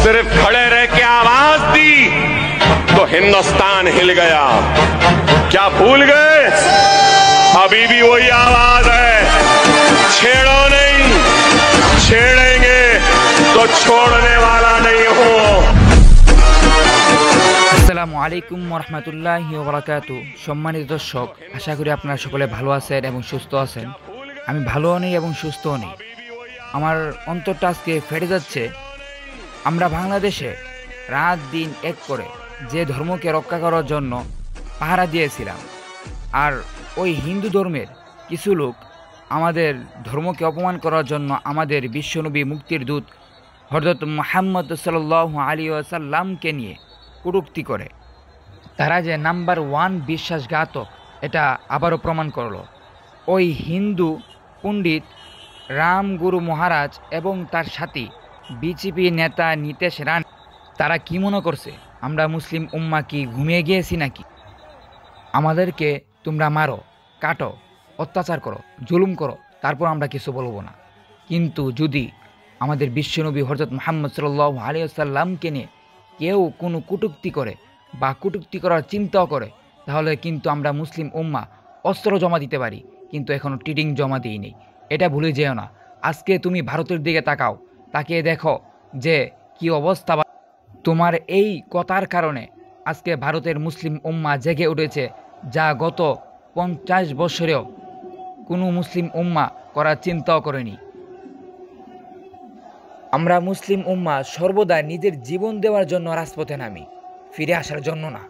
सिर्फ खड़े रह के आवाज दी तो हिंदुस्तान हिल गया। क्या भूल गए? अभी भी वही आवाज है, छेड़ो नहीं, छेड़ेंगे तो छोड़ने वाला नहीं हूं। আসসালামু আলাইকুম ওয়া বারাকাতু। সম্মানিত দর্শক, আশা করি আপনারা সকলে ভালো আছেন এবং সুস্থ আছেন। আমি ভালোও নেই এবং সুস্থও নেই। আমার অন্তরটা আজকে ফেটে যাচ্ছে। আমরা বাংলাদেশে রাত দিন এক করে যে ধর্মকে রক্ষা করার জন্য পাহারা দিয়েছিলাম, আর ওই হিন্দু ধর্মের কিছু লোক আমাদের ধর্মকে অপমান করার জন্য আমাদের বিশ্বনবী মুক্তির দূত হযরত মুহাম্মদ সাল্লাল্লাহু আলাইহি ওয়াসাল্লামকে নিয়ে কটূক্তি করে। তারা যে নাম্বার 1 বিশ্বাসঘাতক এটা আবারও প্রমাণ করলো। ওই হিন্দু পণ্ডিত রামগুরু মহারাজ এবং তার সাথী বিজেপি নেতা নীতেশ রানা, তারা কি মনে করছে আমরা মুসলিম উম্মা কি ঘুমিয়ে গিয়েছি নাকি? আমাদেরকে তোমরা মারো, কাটো, অত্যাচার করো, জুলুম করো, তারপর আমরা কিছু বলবো না। কিন্তু যদি আমাদের বিশ্বনবী হযরত মুহাম্মদ সাল্লাল্লাহু আলাইহি ওয়াসাল্লামকে নিয়ে কেউ কোনো কটূক্তি করে বা কটূক্তি করার চিন্তাও করে, তাহলে কিন্তু আমরা মুসলিম উম্মা অস্ত্র জমা দিতে পারি, কিন্তু এখনও টিডিং জমা দিইনি। এটা ভুলে যেও না। আজকে তুমি ভারতের দিকে তাকাও, তাকিয়ে দেখো যে কি অবস্থা। তোমার এই কথার কারণে আজকে ভারতের মুসলিম উম্মা জেগে উঠেছে, যা গত 50 বছরেও কোনো মুসলিম উম্মা করার চিন্তাও করেনি। আমরা মুসলিম উম্মা সর্বদা নিজের জীবন দেওয়ার জন্য রাজপথে নামি, ফিরে আসার জন্য না।